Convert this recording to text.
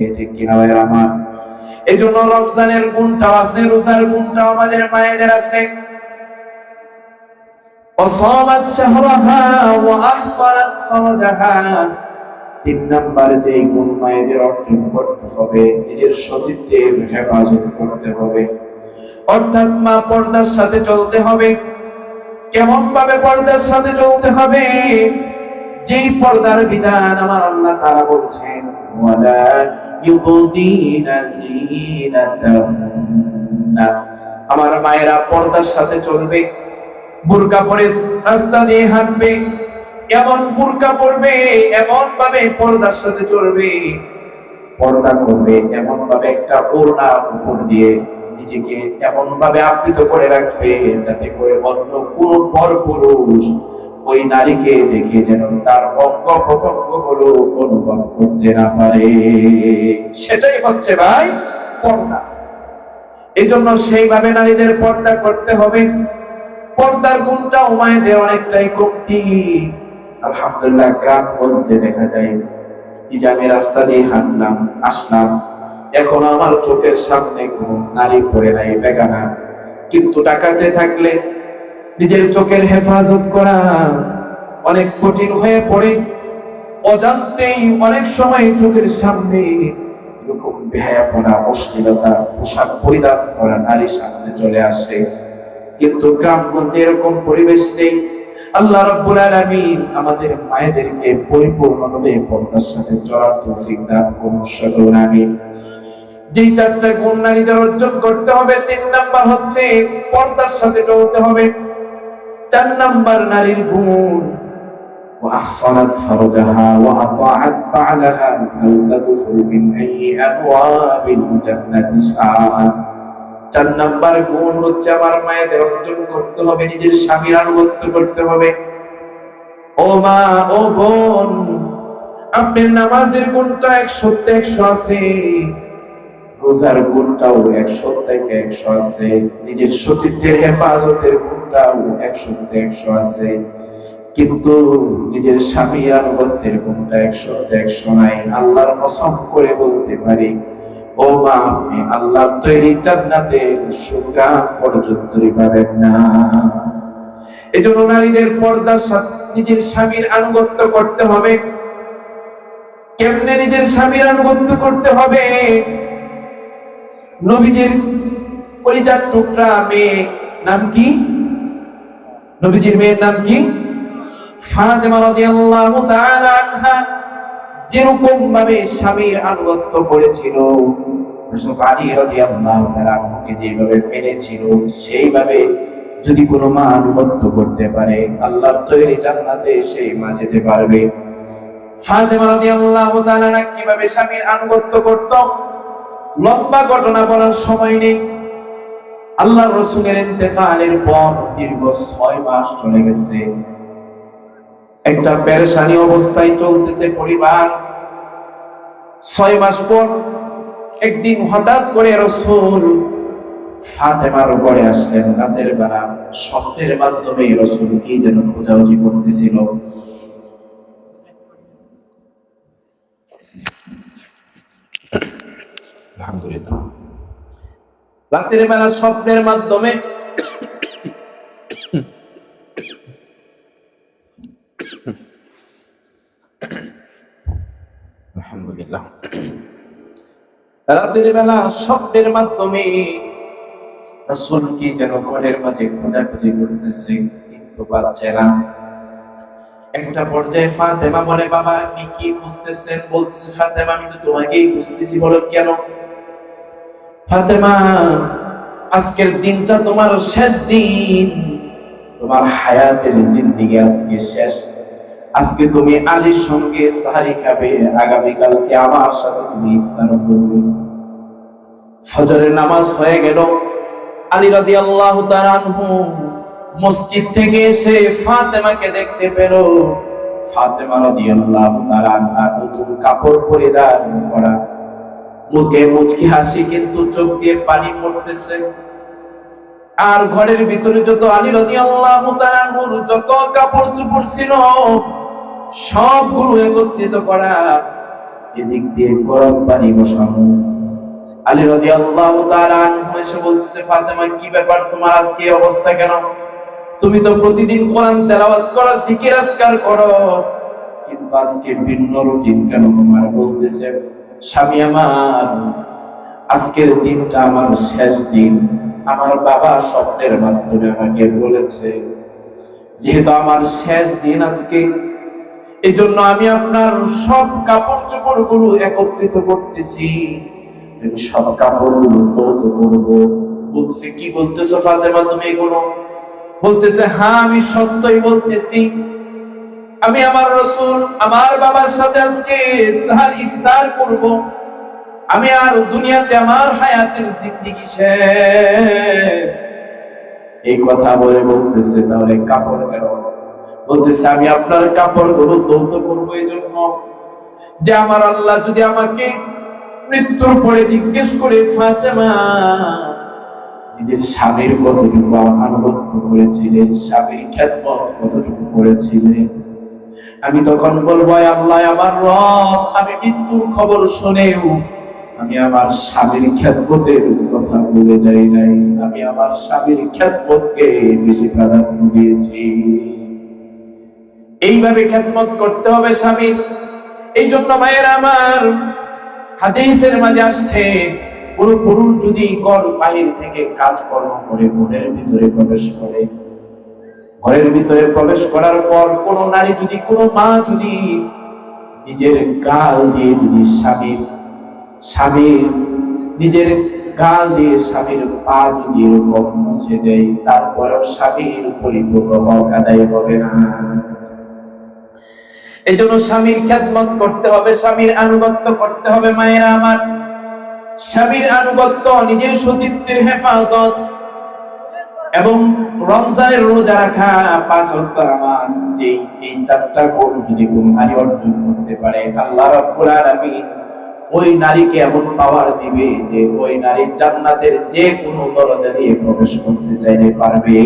ঠিক কিনা ভাইরা আমার? এই জন্য রমজানের গুণটাও আছে, রোজার গুণটাও আমাদের মায়েদের আছে। وصامت شهرها وأحصنت فرجها। 3 নাম্বার যে গুণ মায়েদের অর্জন করতে হবে, নিজের সতীত্বের হেফাজত করতে হবে। অর্থাৎ মা পর্দার সাথে চলতে হবে। কেমন ভাবে পর্দার সাথে চলতে হবে? যেই পর্দার বিধান আমার আল্লাহ তাআলা বলছেন, ওয়ালা ইউবদিনা জিনাতাহুন্না। আমার মায়েরা পর্দার সাথে চলবে, বুরকা পরে রাস্তা দিয়ে হাঁটবে, এমন বুরকা পরবে, এমন ভাবে পর্দার সাথে চলবে, পর্দা করবে, এমন ভাবে একটা ওড়না উপর দিয়ে নিজেকে এমন ভাবে আবৃত করে রাখবে যাতে করে অন্য কোন পরপুরুষ ওই নারীকে দেখে যেন তার অঙ্গ প্রত্যঙ্গ গুলো অনুভব করতে না পারে। সেটাই হচ্ছে ভাই পর্দা। এই জন্য সেইভাবে নারীদের পর্দা করতে হবে। পর্দার গুণটা মায়েদের অনেকটাই কমতি। আলহামদুলিল্লাহ, গ্রামগঞ্জে দেখা যায়, এই যে আমি রাস্তা দিয়ে হাঁটলাম আসলাম, এখন আমার চোখের সামনে কোন নারী পড়ে নাই, বেগানা, কিন্তু ঢাকাতে থাকলে নিজের চোখের হেফাজত করা অনেক কঠিন হয়ে পড়ে। অজান্তেই অনেক সময় চোখের সামনে এরকম বেহায়াপনা, অশ্লীলতা, পোশাক পরিধান করা নারী সামনে চলে আসে। কিন্তু গ্রামগঞ্জে এরকম পরিবেশ নেই। আল্লাহ রাব্বুল আলামিন আমাদের মায়েদেরকে পরিপূর্ণভাবে পর্দার সাথে চলার তৌফিক দান করুন, সকল আমিন। যেই 4টা গুণ নারীদের অর্জন করতে হবে, 3 নাম্বার হচ্ছে পর্দার সাথে চলতে হবে। 4 নাম্বার নারীর গুণ, وأحصنت فرجها وأطاعت بعلها فلتدخل من أي أبواب الجنة شاءت। 4 নাম্বার গুণ হচ্ছে আমার মায়েদের অর্জন করতে হবে, নিজের স্বামীর আনুগত্য করতে হবে। ও মা, ও বোন, আপনার নামাজের গুণটা 100 তে 100 আছে, রোজার গুণটাও 100 থেকে 100 আছে, নিজের সতীত্বের হেফাজতের গুণটাও 100 তে 100 আছে, কিন্তু নিজের স্বামীর আনুগত্যের গুণটা 100 তে 100 নাই। আল্লাহর কসম করে বলতে পারি, ও মা, আপনি আল্লাহর তৈরি জান্নাতে সুগ্রাণ পর্যন্ত পাবেন না। এজন্য নারীদের পর্দার সাথে নিজের স্বামীর আনুগত্য করতে হবে। কেমনে নিজের স্বামীর আনুগত্য করতে হবে? নবীজির কলিজার টুকরা মেয়ে নাম কি? নবীজির মেয়ের নাম কি? ফাতেমা রাদিয়াল্লাহু তাআলা আনহা যেরকম ভাবে স্বামীর আনুগত্য করেছিল, রাসূল আলী রাদিয়াল্লাহু তাআলা আনহুকে যেভাবে মেনেছিল, সেইভাবে যদি কোনো মা আনুগত্য করতে পারে, আল্লাহর তৈরি জান্নাতে সেই মা যেতে পারবে। ফাতেমা রাদিয়াল্লাহু তাআলা কিভাবে স্বামীর আনুগত্য করত, লম্বা ঘটনা বলার সময় নেই। আল্লাহর রাসূলের ইন্তেকালের পর দীর্ঘ 6 মাস চলে গেছে, একটা পেরেশানি অবস্থায় চলতেছে পরিবার। 6 মাস পর একদিন হঠাৎ করে রাসূল ফাতেমার ঘরে আসলেন রাতের বেলা। স্বপ্নের মাধ্যমে রাসূল কি যেন খোঁজাখুঁজি করতেছিল। আলহামদুলিল্লাহ, রাতের বেলা স্বপ্নের মাধ্যমে আলহামদুলিল্লাহ, রাতের বেলা স্বপ্নের মাধ্যমে রাসূল কি যেন ঘরের মাঝে খোঁজাখুঁজি করতেছে, কিন্তু পাচ্ছে না। একটা পর্যায়ে ফাতেমা বলে, বাবা আপনি কি খুঁজতেছেন? বলতেছে, ফাতেমা আমি তো তোমাকেই খুঁজতেছি। বলো কেন? ফাতেমা, আজকের দিনটা তোমার শেষ দিন, তোমার হায়াতের জিন্দেগি আজকে শেষ। আজকে তুমি আলীর সঙ্গে সাহারি খাবে, আগামীকালকে আমার সাথে তুমি ইফতার করবে। ফজরের নামাজ হয়ে গেল। আলী রাদিয়াল্লাহু তাআলা আনহু মসজিদ থেকে এসে ফাতেমাকে দেখতে পেল। ফাতেমা রাদিয়াল্লাহু তাআলা আনহা নতুন কাপড় পরিধান করা, মুখে মুচকি হাসি, কিন্তু চোখ দিয়ে পানি পড়তেছে। আর ঘরের ভিতরে যত আলী রাদিয়াল্লাহু তাআলা আনহুর যত কাপড় চোপড় ছিল সবগুলো একত্রিত করা, এদিক দিয়ে গরম পানি বসানো। আলী রাদিয়াল্লাহু তাআলা আনহু এসে বলতেছে, ফাতেমা কি ব্যাপার, তোমার আজকে এই অবস্থা কেন? তুমি তো প্রতিদিন কোরআন তেলাওয়াত করো, জিকির আজকার করো, কিন্তু আজকে ভিন্ন রুটিন কেন তোমার? বলতেছে, স্বামী আমার, আজকের দিনটা আমার শেষ দিন। আমার বাবা স্বপ্নের মাধ্যমে আমাকে বলেছে, যেহেতু আমার শেষ দিন আজকে, এই জন্য আমি আপনার সব কাপড় চোপড় গুলো একত্রিত করতেছি, আমি সব কাপড় গুলো তৌত করবো। বলছে, কি বলতেছো ফাতেমা তুমি এগুলো? বলতেছে, হ্যাঁ আমি সত্যই বলতেছি। আমি আমার রাসূল আমার বাবার সাথে আজকে সাহার ইফতার করব। আমি আর দুনিয়াতে আমার হায়াতের জিন্দেগি শেষ। এই কথা বলে বলতেছে, তাহলে কাপড় কেন? বলতেছে, আমি আপনার কাপড়গুলো তৌত করবো এই জন্য যে আমার আল্লাহ যদি আমাকে মৃত্যুর পরে জিজ্ঞেস করে, ফাতেমা নিজের স্বামীর কতটুকু আনুগত্য করেছিলেন, স্বামীর খেদমত কতটুকু করেছিলেন, আমি তখন বলবো, আল্লাহ আমার রব, আমি মৃত্যুর খবর শুনেও আমি আমার স্বামীর খেদমতের কথা ভুলে যাই নাই, আমি আমার স্বামীর খেদমতকে বেশি প্রাধান্য দিয়েছি। এইভাবে খেদমত করতে হবে স্বামীর। এই জন্য মায়ের আমার, হাদিসের মাঝে আসছে, কোন পুরুষ যদি বাহির থেকে কাজকর্ম করে ঘরের ভিতরে প্রবেশ করে, ঘরের ভিতরে প্রবেশ করার পর কোন নারী যদি, কোন মা যদি নিজের গাল দিয়ে যদি স্বামীর নিজের গাল দিয়ে স্বামীর পা যদি এরকম মুছে দেয়, তারপরেও স্বামীর পরিপূর্ণ হক আদায় হবে না। এই জন্য স্বামীর খেদমত করতে হবে, স্বামীর আনুগত্য করতে হবে। মায়েরা আমার, স্বামীর আনুগত্য, নিজের সতীত্বের হেফাজত এবং রমজানের রোজা রাখা, 5 ওয়াক্ত নামাজ, এই 4টা গুণ যদি কোন নারী অর্জন করতে পারে, আল্লাহ রাব্বুল আলামিন ওই নারীকে এমন পাওয়ার দিবে যে ওই নারী জান্নাতের যে কোনো দরজা দিয়ে প্রবেশ করতে চাইলে পারবে।